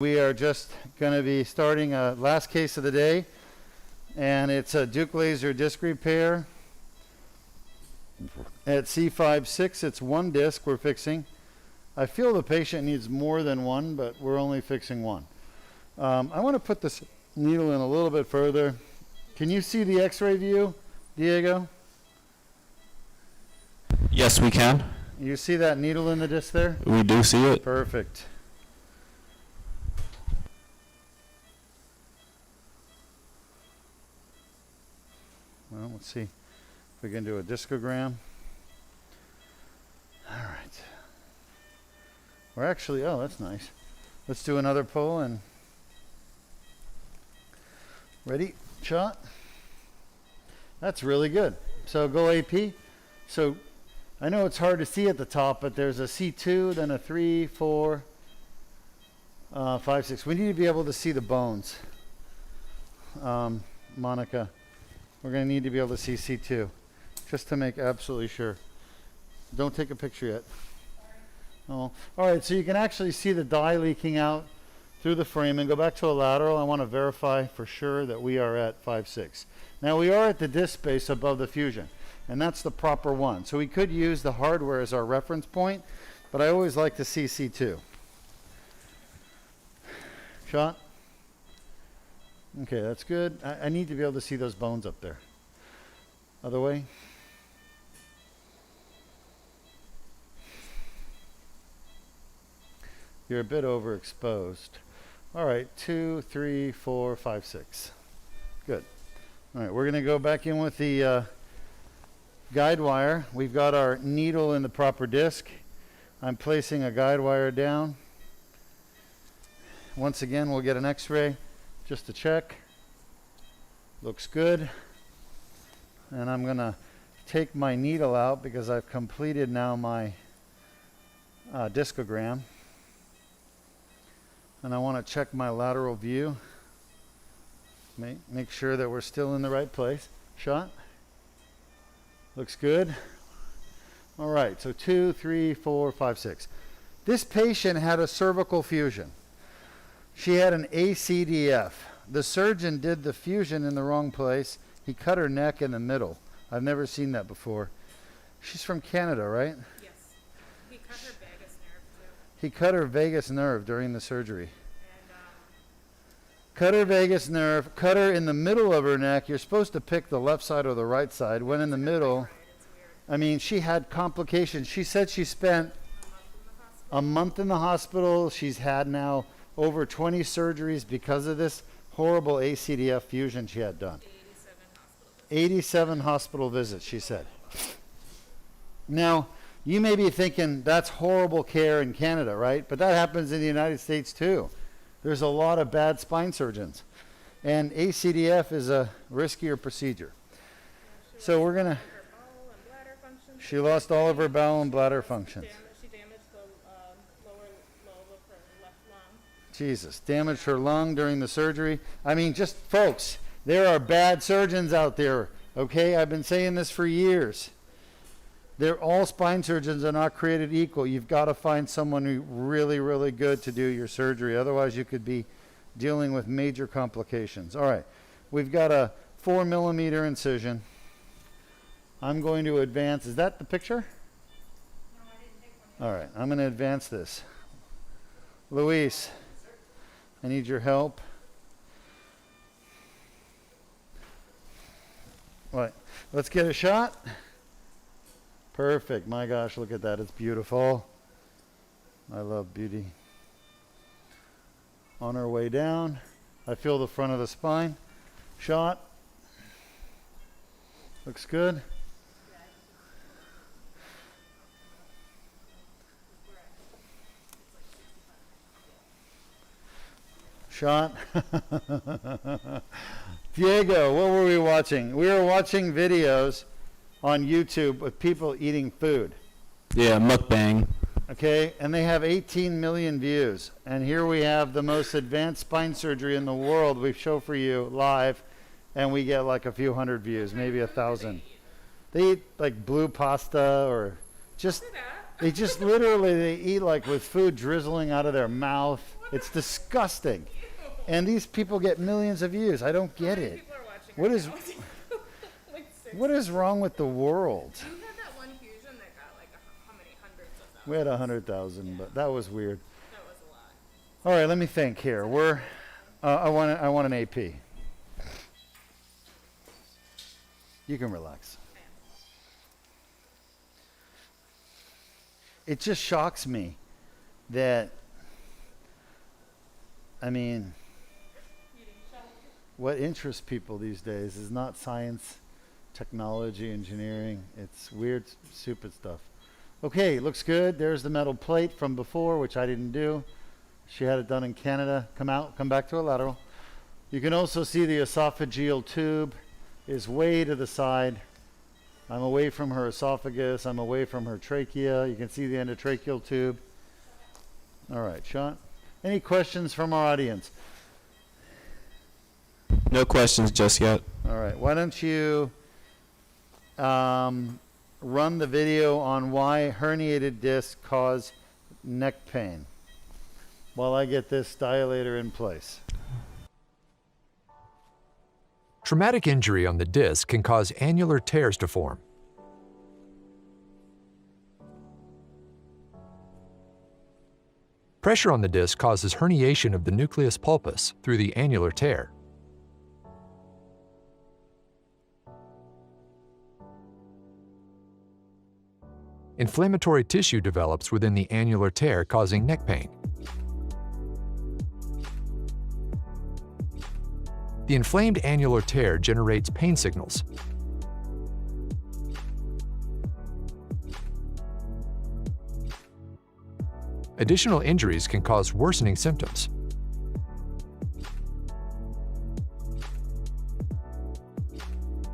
We are just going to be starting a last case of the day, and it's a Deuk laser disc repair at C5-6. It's one disc we're fixing. I feel the patient needs more than one, but we're only fixing one. I want to put this needle in a little bit further. Can you see the x-ray view, Diego? Yes, we can. You see that needle in the disc there? We do see it. Perfect. Well, let's see if we can do a discogram. All right. We're actually, oh, that's nice. Let's do another pull and ready, shot. That's really good. So go AP. So I know it's hard to see at the top, but there's a C2, then a 3, 4, 5, 6. We need to be able to see the bones. Monica. We're going to need to be able to see C2, just to make absolutely sure. Don't take a picture yet. Oh, all right, so you can actually see the dye leaking out through the frame and go back to a lateral. I want to verify for sure that we are at 5-6. Now we are at the disc space above the fusion, and that's the proper one. So we could use the hardware as our reference point, but I always like to see C2. Shot. Okay, that's good. I need to be able to see those bones up there. Other way. You're a bit overexposed. All right, 2, 3, 4, 5, 6. Good. All right, we're going to go back in with the guide wire. We've got our needle in the proper disc. I'm placing a guide wire down. Once again, we'll get an x-ray just to check. Looks good. And I'm going to take my needle out because I've completed now my discogram. And I want to check my lateral view. Make sure that we're still in the right place. Shot. Looks good. All right, so 2, 3, 4, 5, 6. This patient had a cervical fusion. She had an ACDF. The surgeon did the fusion in the wrong place. He cut her neck in the middle. I've never seen that before. She's from Canada, right? Yes. He cut her vagus nerve too. He cut her vagus nerve during the surgery. And Cut her vagus nerve, cut her in the middle of her neck. You're supposed to pick the left side or the right side. Went in the middle. it's weird. I mean, she had complications. She said she spent a month in the hospital. She's had now over 20 surgeries because of this horrible ACDF fusion she had done. 87 hospital visits, she said. Now, you may be thinking that's horrible care in Canada, right? But that happens in the United States too. There's a lot of bad spine surgeons. And ACDF is a riskier procedure. So we're going to... She lost all of her bowel and bladder functions. She damaged the lower lobe of her left lung. Jesus, damaged her lung during the surgery. I mean, just folks, there are bad surgeons out there, okay? I've been saying this for years. All spine surgeons are not created equal. You've got to find someone who really, really good to do your surgery. Otherwise, you could be dealing with major complications. All right, we've got a 4mm incision. I'm going to advance. Is that the picture? No, I didn't take one. All right, I'm going to advance this. Luis, I need your help. Right, let's get a shot. Perfect. My gosh, look at that. It's beautiful. I love beauty. On our way down, I feel the front of the spine. Shot. Looks good. Shot. Diego, what were we watching? We were watching videos on YouTube with people eating food. Yeah, mukbang. Okay, and they have 18 million views. And here we have the most advanced spine surgery in the world we show for you live, and we get like a few hundred views, maybe 1,000. They eat like blue pasta or just, they just literally, they eat like with food drizzling out of their mouth. What It's disgusting. And these people get millions of views. I don't get it. People are watching What right is now. Like 6. what is wrong with the world? You had that one fusion that got like how many hundreds of thousands? We had 100,000, but that was weird. That was a lot. All right, let me think here. I want an AP. You can relax. It just shocks me that, I mean, what interests people these days is not science, technology, engineering. It's weird, stupid stuff. Okay, looks good. There's the metal plate from before, which I didn't do. She had it done in Canada. Come back to a lateral. You can also see the esophageal tube is way to the side. I'm away from her esophagus. I'm away from her trachea. You can see the endotracheal tube. All right, shot. Any questions from our audience? No questions just yet. All right, why don't you run the video on why herniated discs cause neck pain while I get this dilator in place. Traumatic injury on the disc can cause annular tears to form. Pressure on the disc causes herniation of the nucleus pulpus through the annular tear. Inflammatory tissue develops within the annular tear, causing neck pain. The inflamed annular tear generates pain signals. Additional injuries can cause worsening symptoms.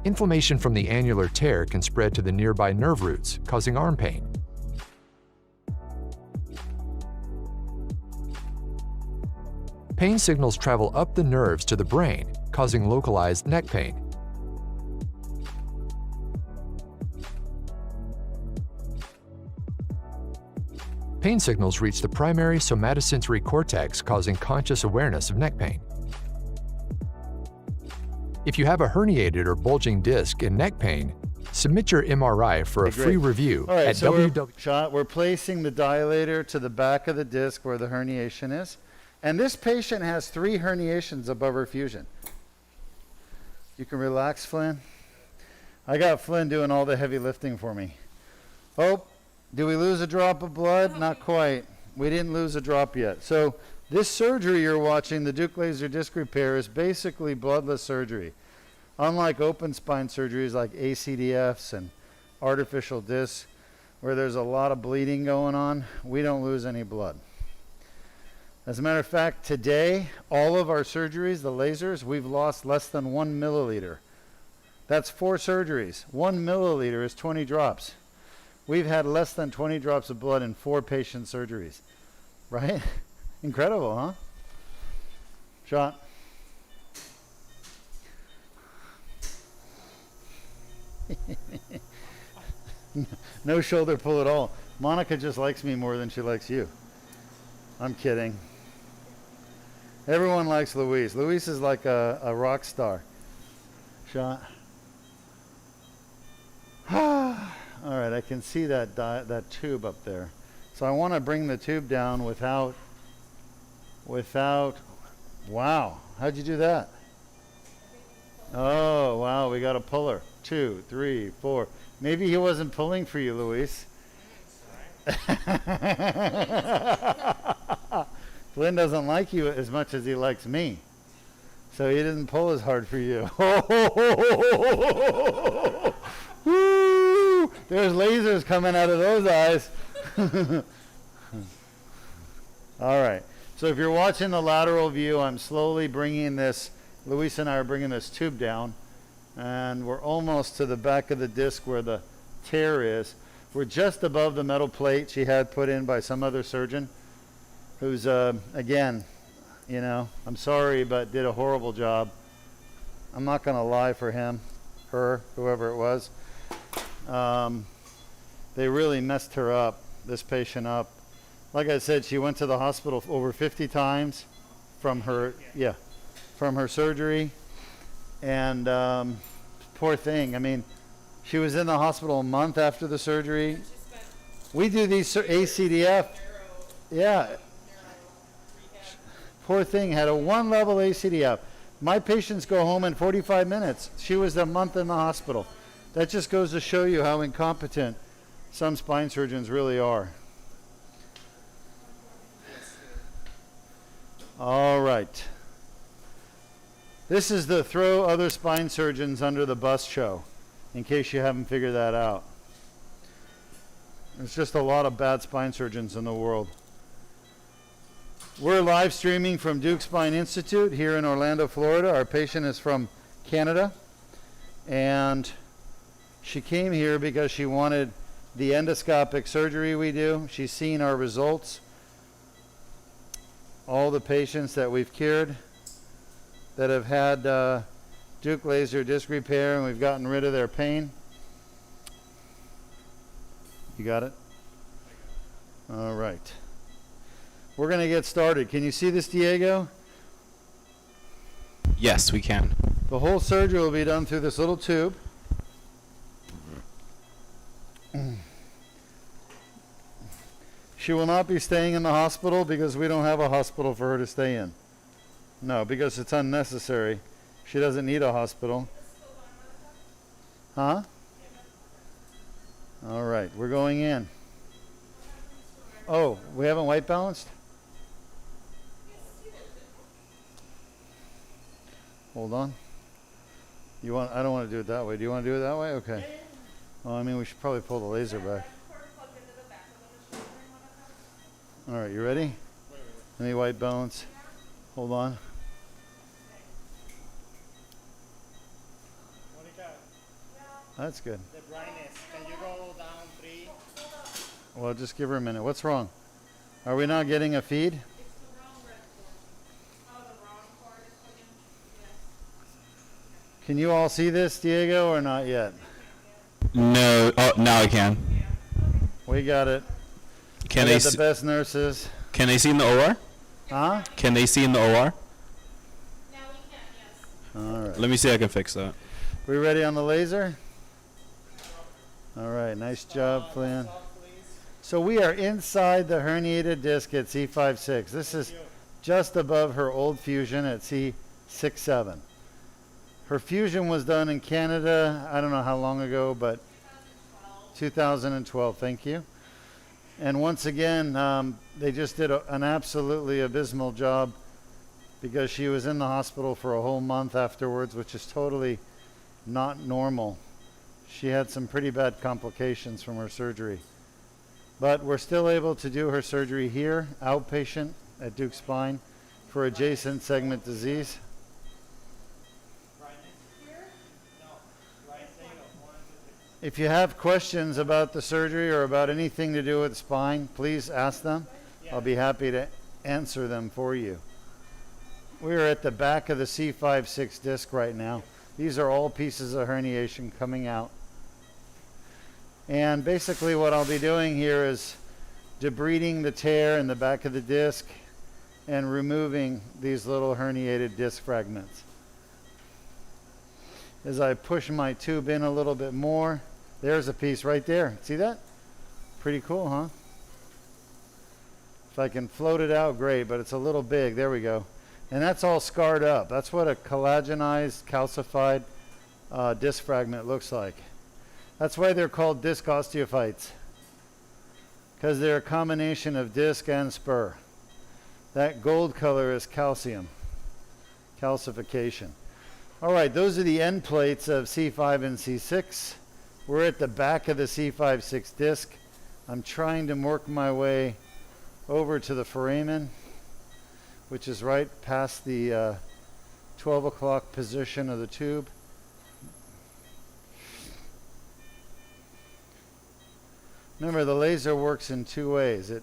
Inflammation from the annular tear can spread to the nearby nerve roots, causing arm pain. Pain signals travel up the nerves to the brain, causing localized neck pain. Pain signals reach the primary somatosensory cortex, causing conscious awareness of neck pain. If you have a herniated or bulging disc and neck pain, submit your MRI for a free review All right, at so www. we're placing the dilator to the back of the disc where the herniation is. And this patient has 3 herniations above her fusion. You can relax, Flynn. I got Flynn doing all the heavy lifting for me. Oh, do we lose a drop of blood? Not quite. We didn't lose a drop yet. So this surgery you're watching, the Deuk laser disc repair, is basically bloodless surgery. Unlike open spine surgeries like ACDFs and artificial discs, where there's a lot of bleeding going on, we don't lose any blood. As a matter of fact, today, all of our surgeries, the lasers, we've lost less than 1 milliliter. That's 4 surgeries. 1 milliliter is 20 drops. We've had less than 20 drops of blood in 4 patient surgeries. Right? Incredible, huh? Shot. No shoulder pull at all. Monica just likes me more than she likes you. I'm kidding. Everyone likes Luis. Luis is like a rock star. Shot. All right, I can see that tube up there. So I want to bring the tube down without, wow, how'd you do that? Oh, wow, we got a puller. 2, 3, 4. Maybe he wasn't pulling for you, Luis. Flynn doesn't like you as much as he likes me. So he didn't pull as hard for you. Woo! There's lasers coming out of those eyes. All right. So if you're watching the lateral view, I'm slowly bringing this, Luis and I are bringing this tube down. And we're almost to the back of the disc where the tear is. We're just above the metal plate she had put in by some other surgeon who's, again, you know, I'm sorry, but did a horrible job. I'm not going to lie for him, her, whoever it was. They really messed her up, this patient up. Like I said, she went to the hospital over 50 times from her, from her surgery. And poor thing. I mean, she was in the hospital a month after the surgery. We do these ACDF. Yeah. Poor thing, had a 1-level ACDF. My patients go home in 45 minutes. She was a month in the hospital. That just goes to show you how incompetent some spine surgeons really are. All right. This is the throw other spine surgeons under the bus show, in case you haven't figured that out. There's just a lot of bad spine surgeons in the world. We're live streaming from Deuk Spine Institute here in Orlando, Florida. Our patient is from Canada, and she came here because she wanted the endoscopic surgery we do. She's seen our results. All the patients that we've cured that have had Deuk laser disc repair, and we've gotten rid of their pain. You got it? All right. We're going to get started. Can you see this, Diego? Yes, we can. The whole surgery will be done through this little tube. She will not be staying in the hospital because we don't have a hospital for her to stay in. No, because it's unnecessary. She doesn't need a hospital. Huh? All right, we're going in. Oh, we haven't white balanced? Hold on. I don't want to do it that way. Do you want to do it that way? Okay. Well, I mean, we should probably pull the laser back. All right, you ready? Let me white balance. Hold on. That's good. The brightness. Can you go down 3? Well, just give her a minute. What's wrong? Are we not getting a feed? Can you all see this, Diego, or not yet? No. Oh, now I can. We got it. Can We they got the best nurses. Can they see in the OR? Huh? Can they see in the OR? Now we can, yes. All right. Let me see if I can fix that. We ready on the laser? All right. Nice job, Flynn. So we are inside the herniated disc at C5-6. This is just above her old fusion at C6-7. Her fusion was done in Canada, I don't know how long ago, but 2012, thank you. And once again, they just did an absolutely abysmal job because she was in the hospital for a whole month afterwards, which is totally not normal. She had some pretty bad complications from her surgery. But we're still able to do her surgery here, outpatient at Deuk Spine, for adjacent segment disease. If you have questions about the surgery or about anything to do with the spine, please ask them. I'll be happy to answer them for you. We're at the back of the C5-6 disc right now. These are all pieces of herniation coming out. And basically what I'll be doing here is debriding the tear in the back of the disc and removing these little herniated disc fragments. As I push my tube in a little bit more, there's a piece right there. See that? Pretty cool, huh? If I can float it out, great, but it's a little big. There we go. And that's all scarred up. That's what a collagenized, calcified disc fragment looks like. That's why they're called disc osteophytes, because they're a combination of disc and spur. That gold color is calcium, calcification. All right, those are the end plates of C5 and C6. We're at the back of the C5-6 disc. I'm trying to work my way over to the foramen, which is right past the 12 o'clock position of the tube. Remember, the laser works in two ways. It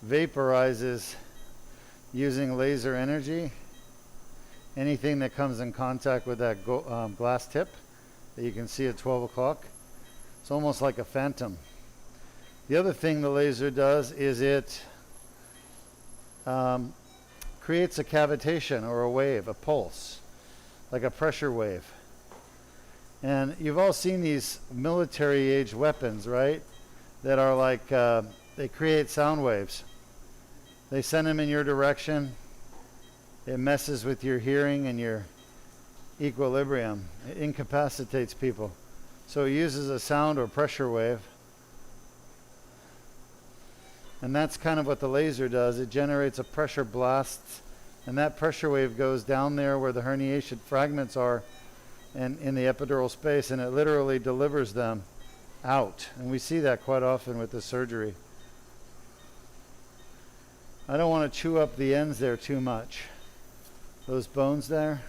vaporizes using laser energy anything that comes in contact with that glass tip that you can see at 12 o'clock. It's almost like a phantom. The other thing the laser does is it creates a cavitation or a wave, a pulse, like a pressure wave. And you've all seen these military age weapons, right? That are like, they create sound waves. They send them in your direction. It messes with your hearing and your equilibrium. It incapacitates people. So it uses a sound or pressure wave. And that's kind of what the laser does. It generates a pressure blast, and that pressure wave goes down there where the herniation fragments are and in the epidural space, and it literally delivers them out. And we see that quite often with the surgery. I don't want to chew up the ends there too much, those bones there,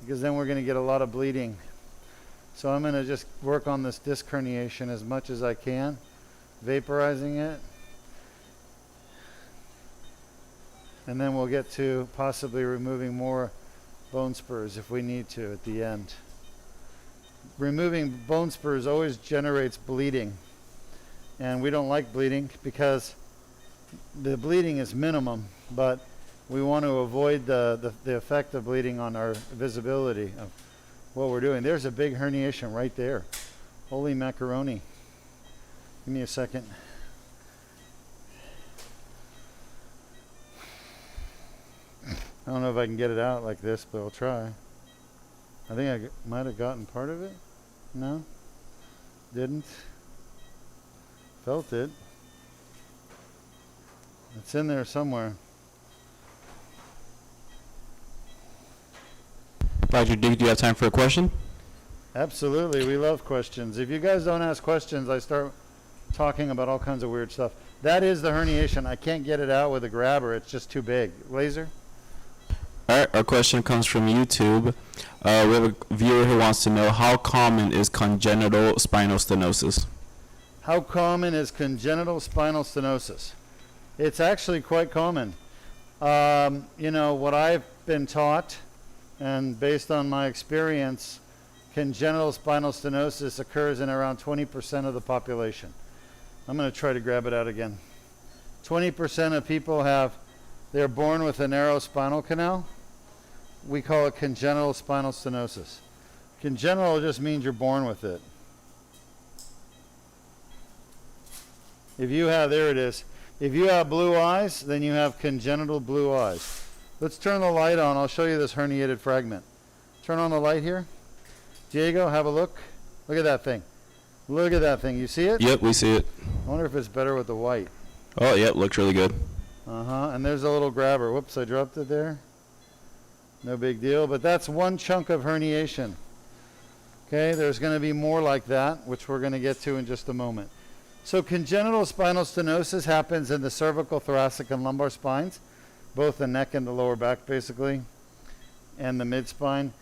because then we're going to get a lot of bleeding. So I'm going to just work on this disc herniation as much as I can, vaporizing it. And then we'll get to possibly removing more bone spurs if we need to at the end. Removing bone spurs always generates bleeding. And we don't like bleeding because the bleeding is minimum, but we want to avoid the effect of bleeding on our visibility of what we're doing. There's a big herniation right there. Holy macaroni. Give me a second. I don't know if I can get it out like this, but I'll try. I think I might have gotten part of it. No? Didn't? Felt it. It's in there somewhere. Dr. Deuk, do you have time for a question? Absolutely. We love questions. If you guys don't ask questions, I start talking about all kinds of weird stuff. That is the herniation. I can't get it out with a grabber. It's just too big. Laser? All right, our question comes from YouTube. We have a viewer who wants to know, how common is congenital spinal stenosis? How common is congenital spinal stenosis? It's actually quite common. You know, what I've been taught, and based on my experience, congenital spinal stenosis occurs in around 20% of the population. I'm going to try to grab it out again. 20% of people they're born with a narrow spinal canal. We call it congenital spinal stenosis. Congenital just means you're born with it. If you have, there it is. If you have blue eyes, then you have congenital blue eyes. Let's turn the light on. I'll show you this herniated fragment. Turn on the light here. Diego, have a look. Look at that thing. Look at that thing. You see it? Yep, we see it. I wonder if it's better with the white. Oh, yep, looks really good. And there's a little grabber. Whoops, I dropped it there. No big deal, but that's one chunk of herniation. Okay, there's going to be more like that, which we're going to get to in just a moment. So congenital spinal stenosis happens in the cervical, thoracic, and lumbar spines, both the neck and the lower back, basically, and the mid-spine.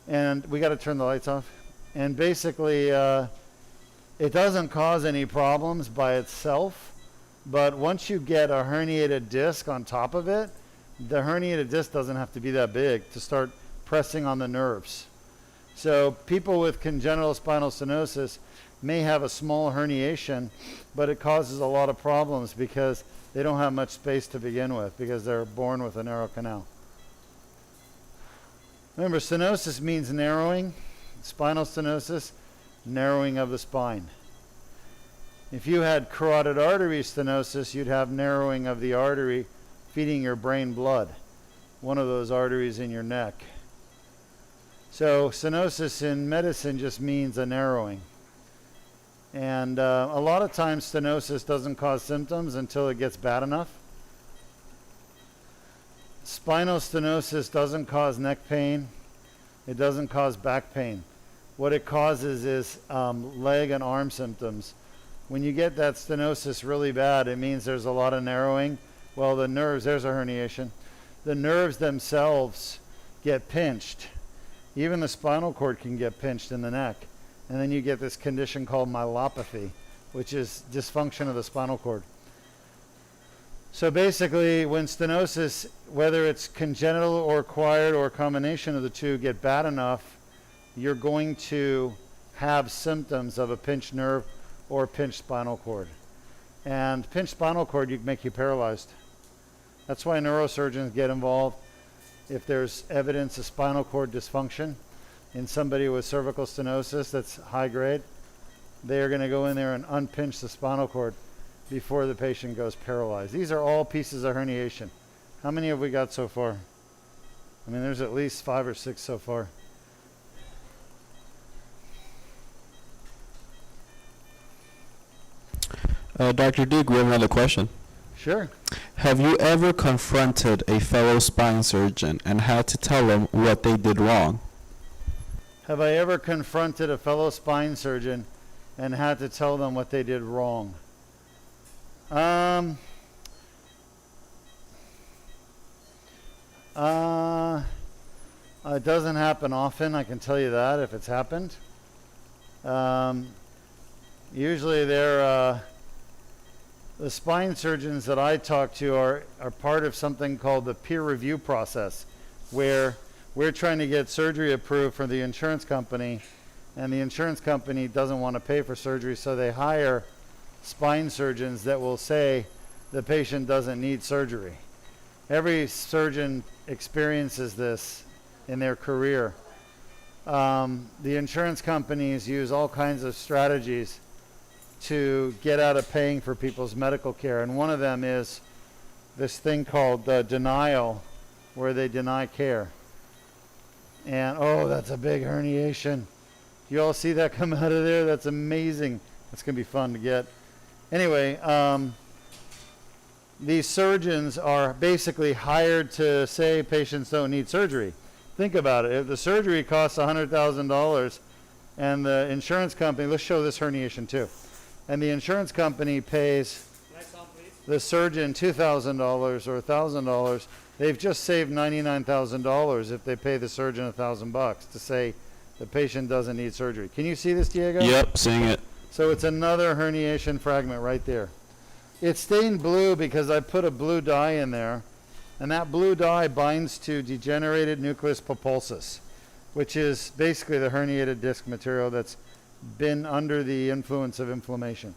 And we got to turn the lights off. And basically, it doesn't cause any problems by itself. But once you get a herniated disc on top of it, the herniated disc doesn't have to be that big to start pressing on the nerves. So people with congenital spinal stenosis may have a small herniation, but it causes a lot of problems because they don't have much space to begin with because they're born with a narrow canal. Remember, stenosis means narrowing. Spinal stenosis, narrowing of the spine. If you had carotid artery stenosis, you'd have narrowing of the artery feeding your brain blood, one of those arteries in your neck. So stenosis in medicine just means a narrowing. And a lot of times stenosis doesn't cause symptoms until it gets bad enough. Spinal stenosis doesn't cause neck pain. It doesn't cause back pain. What it causes is leg and arm symptoms. When you get that stenosis really bad, it means there's a lot of narrowing. Well, the nerves, there's a herniation. The nerves themselves get pinched. Even the spinal cord can get pinched in the neck. And then you get this condition called myelopathy, which is dysfunction of the spinal cord. So basically, when stenosis, whether it's congenital or acquired or a combination of the two, get bad enough, you're going to have symptoms of a pinched nerve or pinched spinal cord. And pinched spinal cord, you can make you paralyzed. That's why neurosurgeons get involved. If there's evidence of spinal cord dysfunction in somebody with cervical stenosis that's high grade, they are going to go in there and unpinch the spinal cord before the patient goes paralyzed. These are all pieces of herniation. How many have we got so far? I mean, there's at least 5 or 6 so far. Dr. Deuk, we have another question. Sure. Have you ever confronted a fellow spine surgeon and had to tell them what they did wrong? Have I ever confronted a fellow spine surgeon and had to tell them what they did wrong? It doesn't happen often, I can tell you that, if it's happened. Usually they're the spine surgeons that I talk to are part of something called the peer review process, where we're trying to get surgery approved for the insurance company, and the insurance company doesn't want to pay for surgery, so they hire spine surgeons that will say the patient doesn't need surgery. Every surgeon experiences this in their career. The insurance companies use all kinds of strategies to get out of paying for people's medical care, and one of them is this thing called denial, where they deny care. And oh, that's a big herniation. You all see that come out of there? That's amazing. That's gonna be fun to get. Anyway, these surgeons are basically hired to say patients don't need surgery. Think about it. If the surgery costs $100,000 and the insurance company, let's show this herniation too, and the insurance company pays the surgeon $2,000 or $1,000, they've just saved $99,000 if they pay the surgeon $1,000 to say the patient doesn't need surgery. Can you see this, Diego? Yep, seeing it. So it's another herniation fragment right there. It's stained blue because I put a blue dye in there, and that blue dye binds to degenerated nucleus pulposus, which is basically the herniated disc material that's been under the influence of inflammation.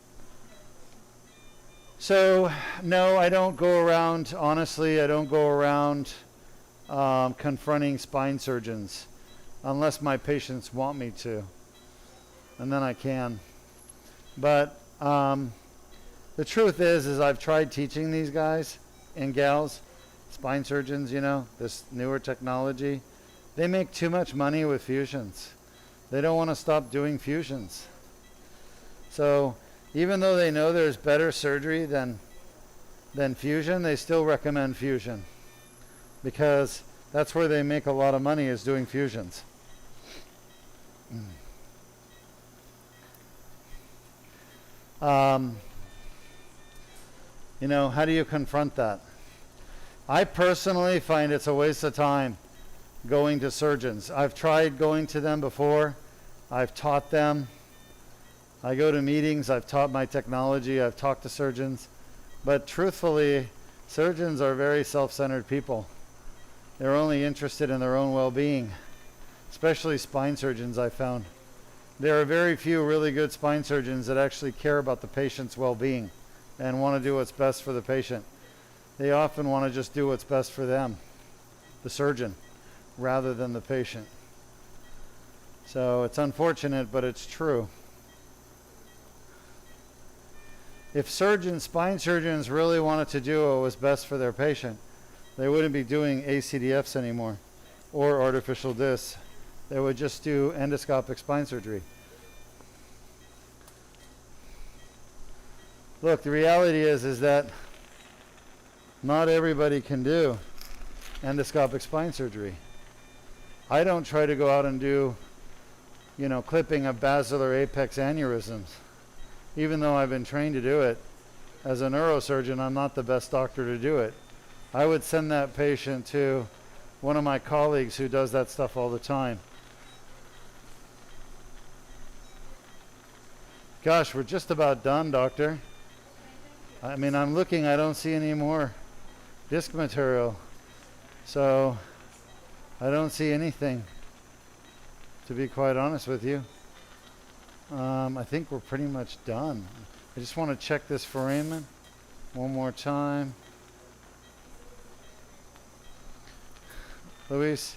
So no, I don't go around, honestly, I don't go around confronting spine surgeons unless my patients want me to, and then I can. But the truth is I've tried teaching these guys and gals, spine surgeons, you know, this newer technology. They make too much money with fusions. They don't want to stop doing fusions. So even though they know there's better surgery than fusion, they still recommend fusion because that's where they make a lot of money, is doing fusions. You know, how do you confront that? I personally find it's a waste of time going to surgeons. I've tried going to them before. I've taught them. I go to meetings. I've taught my technology. I've talked to surgeons. But truthfully, surgeons are very self-centered people. They're only interested in their own well-being, especially spine surgeons, I found. There are very few really good spine surgeons that actually care about the patient's well-being and want to do what's best for the patient. They often want to just do what's best for them, the surgeon, rather than the patient. So it's unfortunate, but it's true. If spine surgeons really wanted to do what was best for their patient, they wouldn't be doing ACDFs anymore or artificial discs. They would just do endoscopic spine surgery. Look, the reality is that not everybody can do endoscopic spine surgery. I don't try to go out and do, you know, clipping of basilar apex aneurysms. Even though I've been trained to do it, as a neurosurgeon, I'm not the best doctor to do it. I would send that patient to one of my colleagues who does that stuff all the time. Gosh, we're just about done, doctor. I mean, I'm looking, I don't see any more disc material. So, I don't see anything, to be quite honest with you. I think we're pretty much done. I just want to check this foramen one more time. Luis,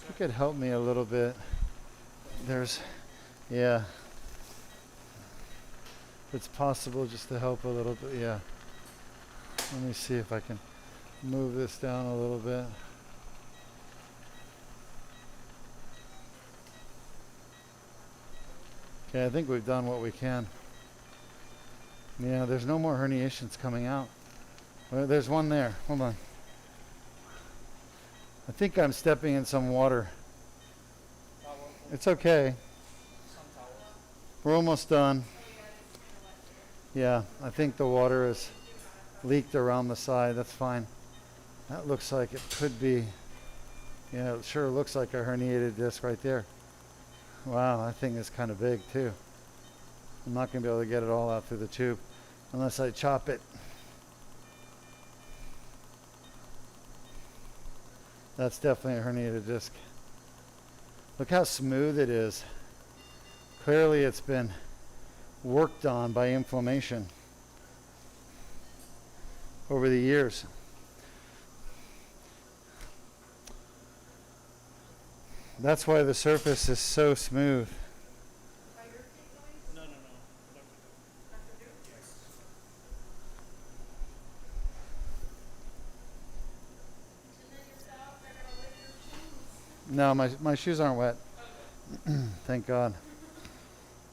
you could help me a little bit. Yeah. If it's possible just to help a little bit, yeah. Let me see if I can move this down a little bit. Okay, I think we've done what we can. Yeah, there's no more herniations coming out. Well, there's one there. Hold on. I think I'm stepping in some water. It's okay. We're almost done. Yeah, I think the water is leaked around the side. That's fine. That looks like it could be. Yeah, it sure looks like a herniated disc right there. Wow, that thing is kind of big too. I'm not going to be able to get it all out through the tube unless I chop it. That's definitely a herniated disc. Look how smooth it is. Clearly it's been worked on by inflammation over the years. That's why the surface is so smooth. No. No, my shoes aren't wet. Thank God.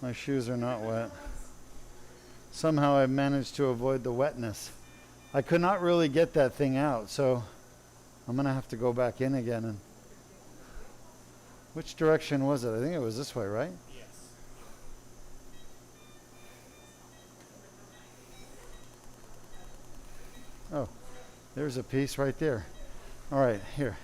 My shoes are not wet. Somehow I managed to avoid the wetness. I could not really get that thing out, so I'm going to have to go back in again. And which direction was it? I think it was this way, right? Yes. Oh, there's a piece right there. All right, here.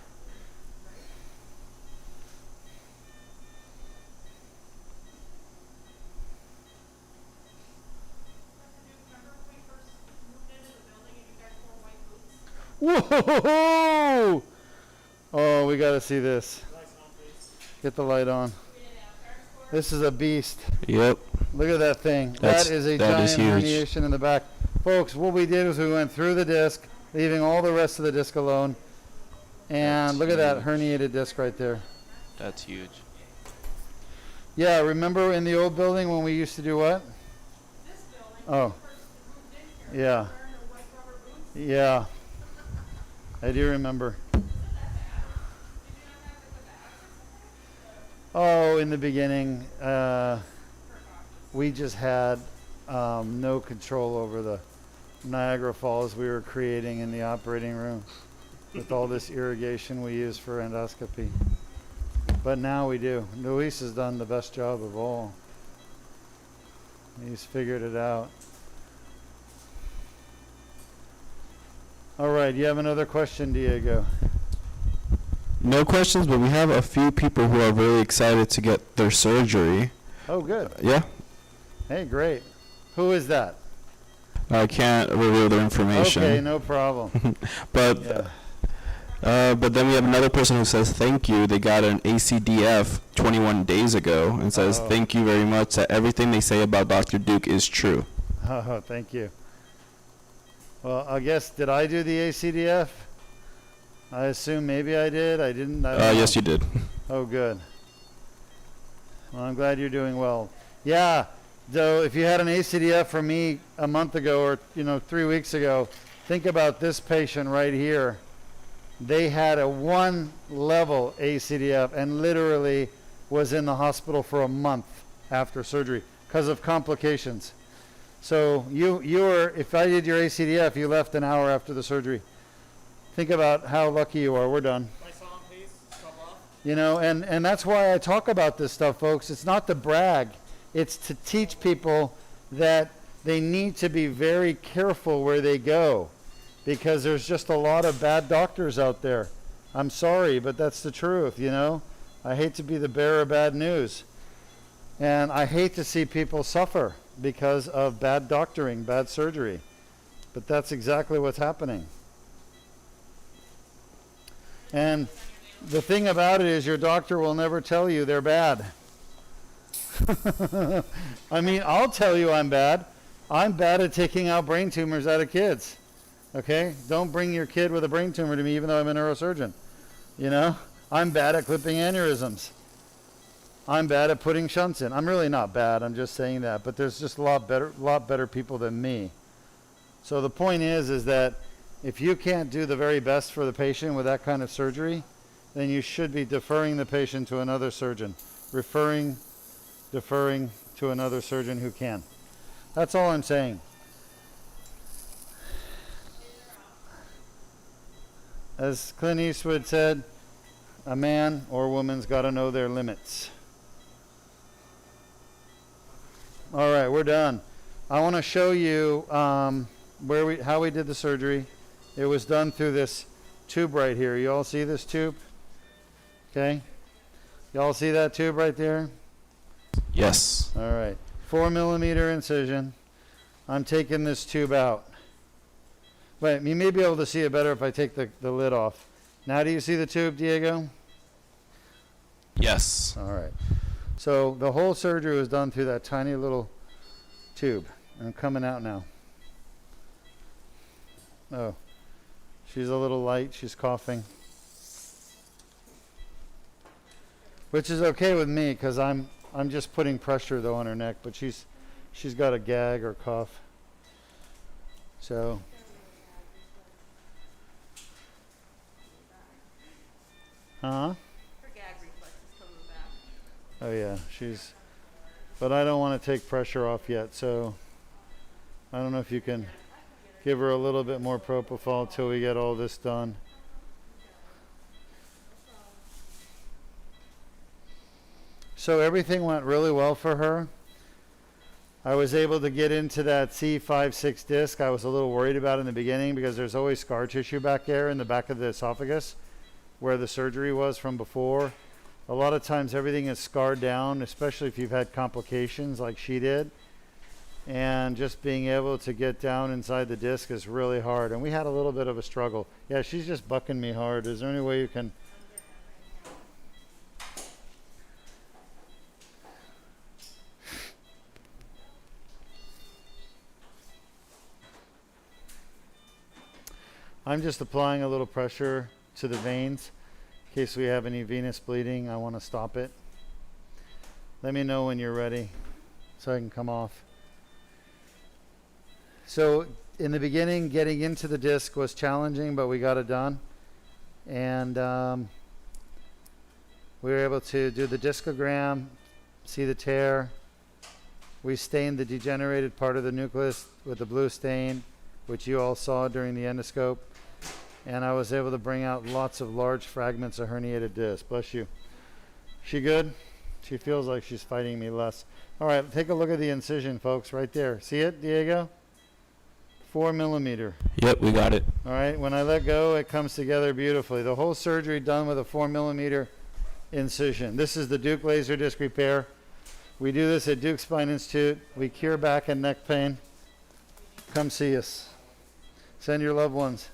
Whoa! Oh, we got to see this. Get the light on. This is a beast. Yep. Look at that thing. That is a is giant huge. herniation in the back. Folks, what we did is we went through the disc, leaving all the rest of the disc alone. And look at that herniated disc right there. That's huge. Yeah, remember in the old building when we used to do what? Oh. Yeah. Yeah. I do remember. Oh, in the beginning, we just had no control over the Niagara Falls we were creating in the operating room with all this irrigation we use for endoscopy. But now we do. Luis has done the best job of all. He's figured it out. All right, you have another question, Diego? No questions, but we have a few people who are really excited to get their surgery. Oh, good. Yeah? Hey, great. Who is that? I can't reveal their information. Okay, no problem. But but then we have another person who says thank you. They got an ACDF 21 days ago and says thank you very much that everything they say about Dr. Deuk is true. Oh, thank you. Well, I guess, did I do the ACDF? I assume maybe I did. I didn't. I don't know. Yes, you did. Oh, good. Well, I'm glad you're doing well. Yeah, though, if you had an ACDF from me a month ago or 3 weeks ago, think about this patient right here. They had a 1-level ACDF and literally was in the hospital for a month after surgery because of complications. So you were, if I did your ACDF, you left an hour after the surgery. Think about how lucky you are. We're done. My song, please. Stop off. And that's why I talk about this stuff, folks. It's not to brag. It's to teach people that they need to be very careful where they go because there's just a lot of bad doctors out there. I'm sorry, but that's the truth, I hate to be the bearer of bad news. And I hate to see people suffer because of bad doctoring, bad surgery. But that's exactly what's happening. And the thing about it is your doctor will never tell you they're bad. I mean, I'll tell you I'm bad. I'm bad at taking out brain tumors out of kids. Okay? Don't bring your kid with a brain tumor to me even though I'm a neurosurgeon. I'm bad at clipping aneurysms. I'm bad at putting shunts in. I'm really not bad. I'm just saying that. But there's just a lot better people than me. So the point is that if you can't do the very best for the patient with that kind of surgery, then you should be deferring the patient to another surgeon, deferring to another surgeon who can. That's all I'm saying. As Clint Eastwood said, a man or woman's got to know their limits. All right, we're done. I want to show you how we did the surgery. It was done through this tube right here. You all see this tube? Okay. You all see that tube right there? Yes. All right. 4 millimeter incision. I'm taking this tube out. Wait, you may be able to see it better if I take the lid off. Now do you see the tube, Diego? Yes. All right. So the whole surgery was done through that tiny little tube. I'm coming out now. Oh, she's a little light. She's coughing. Which is okay with me because I'm just putting pressure though on her neck, but she's got a gag or cough. So huh? Her gag reflex is coming back. Oh yeah, but I don't want to take pressure off yet, so I don't know if you can give her a little bit more propofol till we get all this done. So everything went really well for her. I was able to get into that C5-6 disc. I was a little worried about it in the beginning because there's always scar tissue back there in the back of the esophagus where the surgery was from before. A lot of times everything is scarred down, especially if you've had complications like she did. And just being able to get down inside the disc is really hard. And we had a little bit of a struggle. Yeah, she's just bucking me hard. Is there any way you can... I'm just applying a little pressure to the veins in case we have any venous bleeding. I want to stop it. Let me know when you're ready so I can come off. So in the beginning, getting into the disc was challenging, but we got it done. And we were able to do the discogram, see the tear. We stained the degenerated part of the nucleus with the blue stain, which you all saw during the endoscope. And I was able to bring out lots of large fragments of herniated disc. Bless you. She good? She feels like she's fighting me less. All right, take a look at the incision, folks, right there. See it, Diego? 4 millimeter. Yep, we got it. All right, when I let go, it comes together beautifully. The whole surgery done with a 4 millimeter incision. This is the Deuk laser disc repair. We do this at Deuk Spine Institute. We cure back and neck pain. Come see us. Send your loved ones.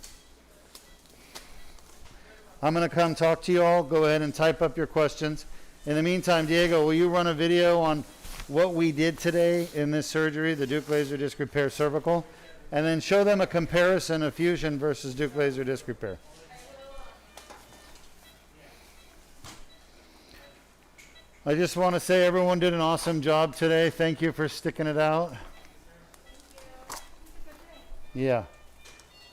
I'm going to come talk to you all. Go ahead and type up your questions. In the meantime, Diego, will you run a video on what we did today in this surgery, the Deuk laser disc repair cervical, and then show them a comparison of fusion versus Deuk laser disc repair. I just want to say everyone did an awesome job today. Thank you for sticking it out. Yeah.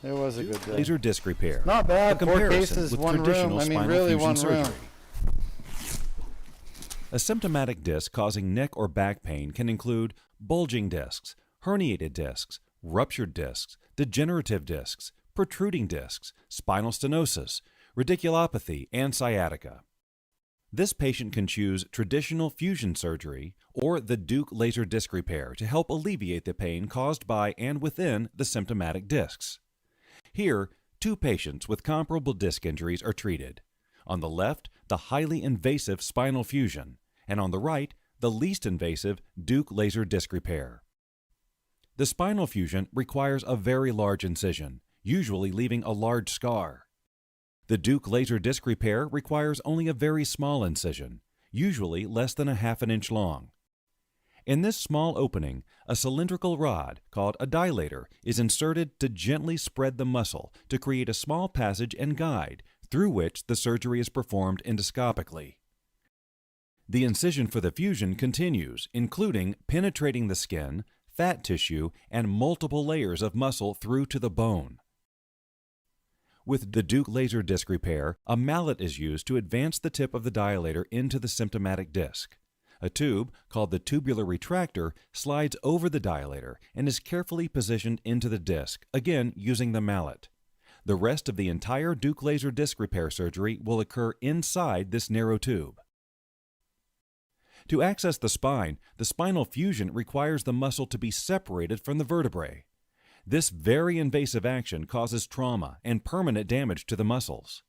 It was a good day. Laser disc repair. Not bad. A 4 comparison cases, with 1 room. traditional I mean, spinal really fusion 1 surgery. room. A symptomatic disc causing neck or back pain can include bulging discs, herniated discs, ruptured discs, degenerative discs, protruding discs, spinal stenosis, radiculopathy, and sciatica. This patient can choose traditional fusion surgery or the Deuk laser disc repair to help alleviate the pain caused by and within the symptomatic discs. Here, 2 patients with comparable disc injuries are treated. On the left, the highly invasive spinal fusion, and on the right, the least invasive Deuk laser disc repair. The spinal fusion requires a very large incision, usually leaving a large scar. The Deuk laser disc repair requires only a very small incision, usually less than a ½ an inch long. In this small opening, a cylindrical rod, called a dilator, is inserted to gently spread the muscle to create a small passage and guide through which the surgery is performed endoscopically. The incision for the fusion continues, including penetrating the skin, fat tissue, and multiple layers of muscle through to the bone. With the Deuk laser disc repair, a mallet is used to advance the tip of the dilator into the symptomatic disc. A tube, called the tubular retractor, slides over the dilator and is carefully positioned into the disc, again using the mallet. The rest of the entire Deuk laser disc repair surgery will occur inside this narrow tube. To access the spinal fusion requires the muscle to be separated from the vertebrae. This very invasive action causes trauma and permanent damage to the muscles.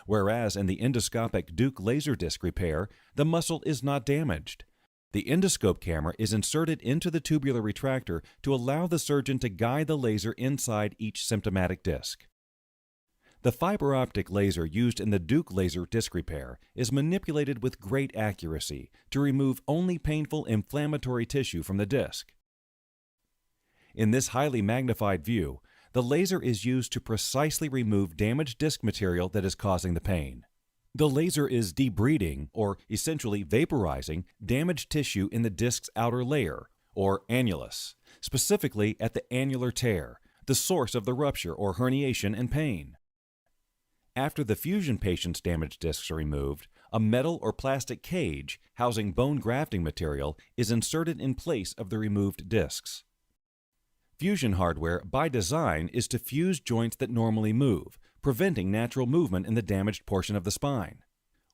Whereas in the endoscopic Deuk laser disc repair, the muscle is not damaged. The endoscope camera is inserted into the tubular retractor to allow the surgeon to guide the laser inside each symptomatic disc. The fiber optic laser used in the Deuk laser disc repair is manipulated with great accuracy to remove only painful inflammatory tissue from the disc. In this highly magnified view, the laser is used to precisely remove damaged disc material that is causing the pain. The laser is debriding, or essentially vaporizing, damaged tissue in the disc's outer layer, or annulus, specifically at the annular tear, the source of the rupture or herniation and pain. After the fusion patient's damaged discs are removed, a metal or plastic cage housing bone grafting material is inserted in place of the removed discs. Fusion hardware, by design, is to fuse joints that normally move, preventing natural movement in the damaged portion of the spine.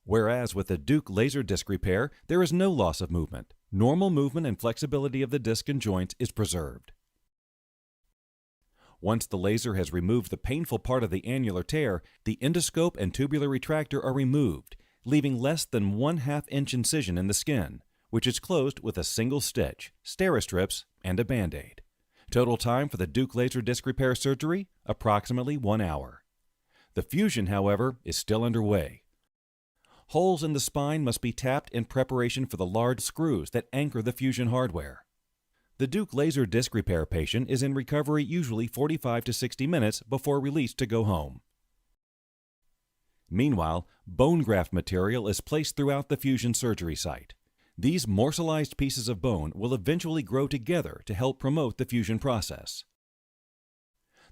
Whereas with the Deuk laser disc repair, there is no loss of movement. Normal movement and flexibility of the disc and joints is preserved. Once the laser has removed the painful part of the annular tear, the endoscope and tubular retractor are removed, leaving less than 1/2 inch incision in the skin, which is closed with a single stitch, Steri-strips, and a Band-Aid. Total time for the Deuk laser disc repair surgery, approximately 1 hour. The fusion, however, is still underway. Holes in the spine must be tapped in preparation for the large screws that anchor the fusion hardware. The Deuk laser disc repair patient is in recovery usually 45 to 60 minutes before released to go home. Meanwhile, bone graft material is placed throughout the fusion surgery site. These morselized pieces of bone will eventually grow together to help promote the fusion process.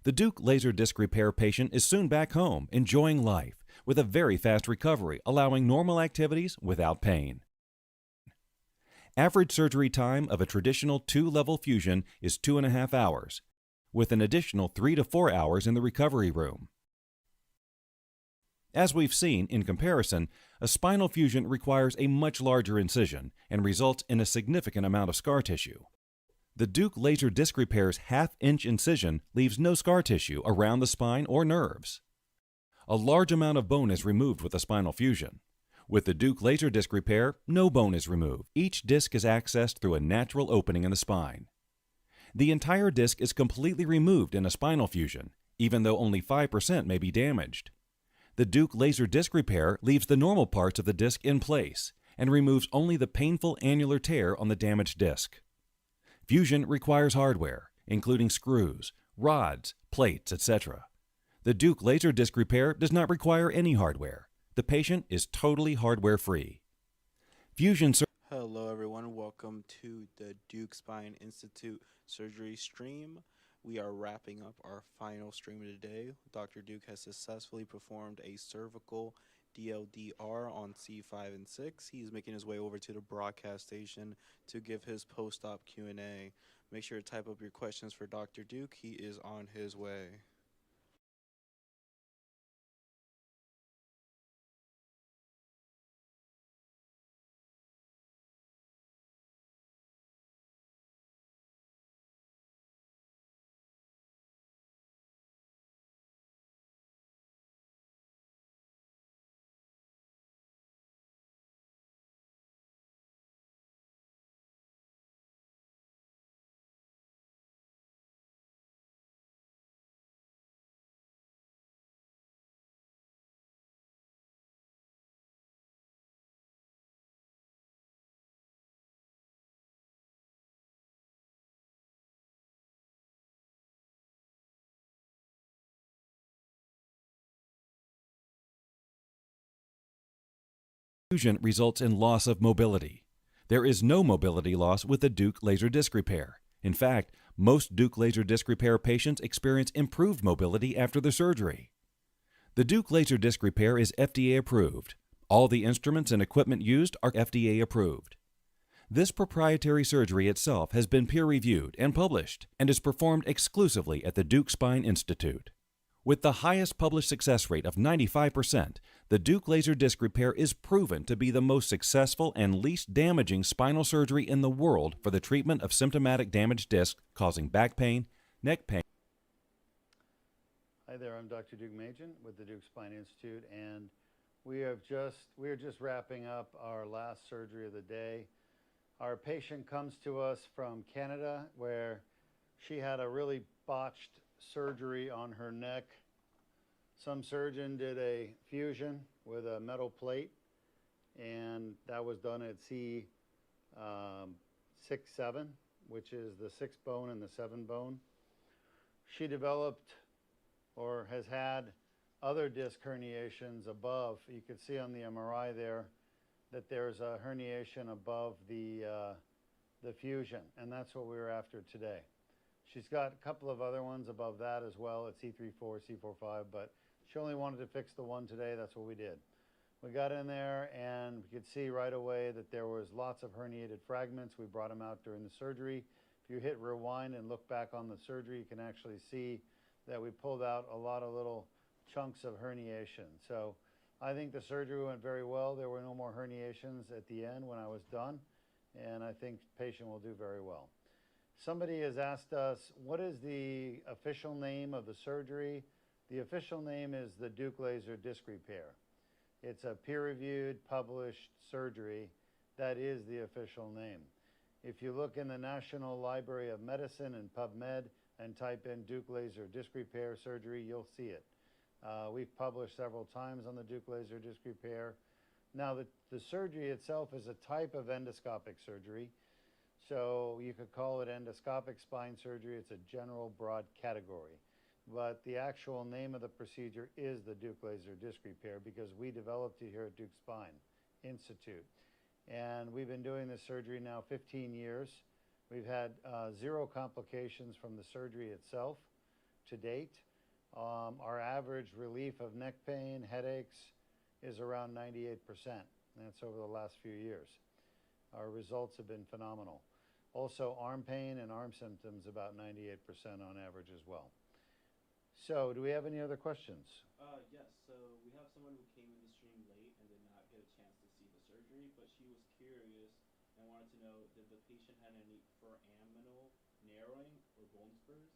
The Deuk laser disc repair patient is soon back home, enjoying life, with a very fast recovery, allowing normal activities without pain. Average surgery time of a traditional 2-level fusion is 2.5 hours, with an additional 3 to 4 hours in the recovery room. As we've seen, in comparison, a spinal fusion requires a much larger incision and results in a significant amount of scar tissue. The Deuk laser disc repair's 1/2 inch incision leaves no scar tissue around the spine or nerves. A large amount of bone is removed with a spinal fusion. With the Deuk laser disc repair, no bone is removed. Each disc is accessed through a natural opening in the spine. The entire disc is completely removed in a spinal fusion, even though only 5% may be damaged. The Deuk laser disc repair leaves the normal parts of the disc in place and removes only the painful annular tear on the damaged disc. Fusion requires hardware, including screws, rods, plates, etc. The Deuk laser disc repair does not require any hardware. The patient is totally hardware-free. Fusion Hello everyone, welcome to the Deuk Spine Institute surgery stream. We are wrapping up our final stream of the day. Dr. Deuk has successfully performed a cervical DLDR on C5-6. He's making his way over to the broadcast station to give his post-op Q&A. Make sure to type up your questions for Dr. Deuk. He is on his way. Fusion results in loss of mobility. There is no mobility loss with the Deuk laser disc repair. In fact, most Deuk laser disc repair patients experience improved mobility after the surgery. The Deuk laser disc repair is FDA approved. All the instruments and equipment used are FDA approved. This proprietary surgery itself has been peer-reviewed and published and is performed exclusively at the Deuk Spine Institute. With the highest published success rate of 95%, the Deuk laser disc repair is proven to be the most successful and least damaging spinal surgery in the world for the treatment of symptomatic damaged discs causing back pain, neck pain. Hi there, I'm Dr. Deuk Majan with the Deuk Spine Institute, and we are just wrapping up our last surgery of the day. Our patient comes to us from Canada where she had a really botched surgery on her neck. Some surgeon did a fusion with a metal plate, and that was done at C5-6, which is the 6 bone and the 7 bone. She developed or has had other disc herniations above. You can see on the MRI there that there's a herniation above the fusion, and that's what we were after today. She's got a couple of other ones above that as well at C3-4, C4-5, but she only wanted to fix the one today. That's what we did. We got in there and we could see right away that there was lots of herniated fragments. We brought them out during the surgery. If you hit rewind and look back on the surgery, you can actually see that we pulled out a lot of little chunks of herniation. So I think the surgery went very well. There were no more herniations at the end when I was done, and I think the patient will do very well. Somebody has asked us, what is the official name of the surgery? The official name is the Deuk laser disc repair. It's a peer-reviewed, published surgery. That is the official name. If you look in the National Library of Medicine and PubMed and type in Deuk laser disc repair surgery, you'll see it. We've published several times on the Deuk laser disc repair. Now, the surgery itself is a type of endoscopic surgery. So you could call it endoscopic spine surgery. It's a general broad category. But the actual name of the procedure is the Deuk laser disc repair because we developed it here at Deuk Spine Institute. And we've been doing this surgery now 15 years. We've had 0 complications from the surgery itself to date. Our average relief of neck pain, headaches is around 98%. And that's over the last few years. Our results have been phenomenal. Also, arm pain and arm symptoms about 98% on average as well. So, do we have any other questions? Yes. So we have someone who came in the stream late and did not get a chance to see the surgery, but she was curious and wanted to know, did the patient have any foraminal narrowing or bone spurs?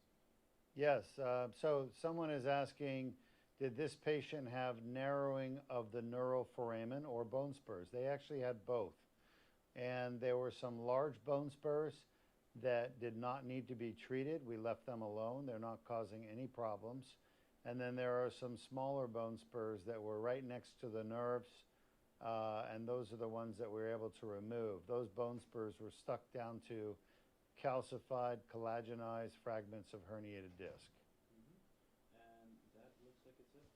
Yes. So, someone is asking, did this patient have narrowing of the neuroforamen or bone spurs? They actually had both. And there were some large bone spurs that did not need to be treated. We left them alone. They're not causing any problems. And then there are some smaller bone spurs that were right next to the nerves, and those are the ones that we were able to remove. Those bone spurs were stuck down to calcified, collagenized fragments of herniated disc. And that looks like it's it.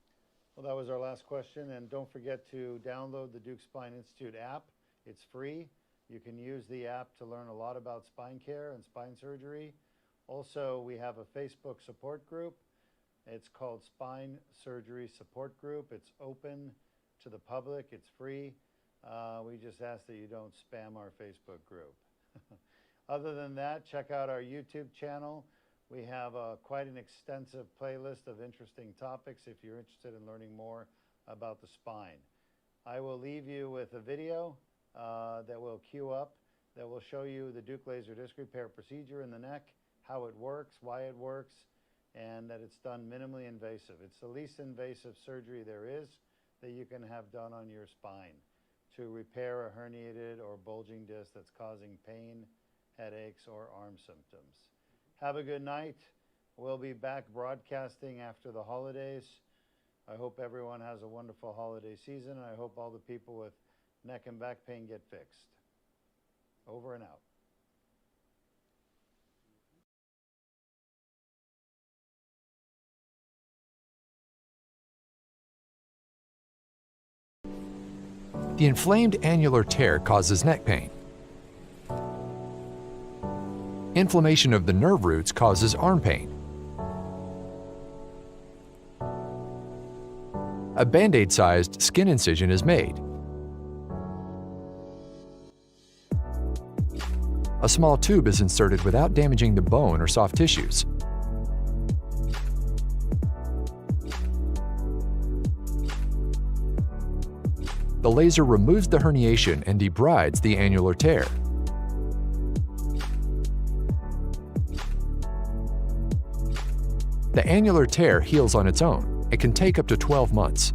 Well, that was our last question. And don't forget to download the Deuk Spine Institute app. It's free. You can use the app to learn a lot about spine care and spine surgery. Also, we have a Facebook support group. It's called Spine Surgery Support Group. It's open to the public. It's free. We just ask that you don't spam our Facebook group. Other than that, check out our YouTube channel. We have quite an extensive playlist of interesting topics if you're interested in learning more about the spine. I will leave you with a video that will queue up, that will show you the Deuk laser disc repair procedure in the neck, how it works, why it works, and that it's done minimally invasive. It's the least invasive surgery there is that you can have done on your spine to repair a herniated or bulging disc that's causing pain, headaches, or arm symptoms. Have a good night. We'll be back broadcasting after the holidays. I hope everyone has a wonderful holiday season, and I hope all the people with neck and back pain get fixed. Over and out. The inflamed annular tear causes neck pain. Inflammation of the nerve roots causes arm pain. A Band-Aid-sized skin incision is made. A small tube is inserted without damaging the bone or soft tissues. The laser removes the herniation and debrides the annular tear. The annular tear heals on its own. It can take up to 12 months.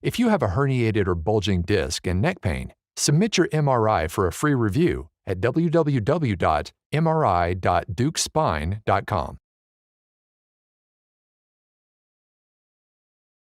If you have a herniated or bulging disc and neck pain, submit your MRI for a free review at www.mri.deukspine.com.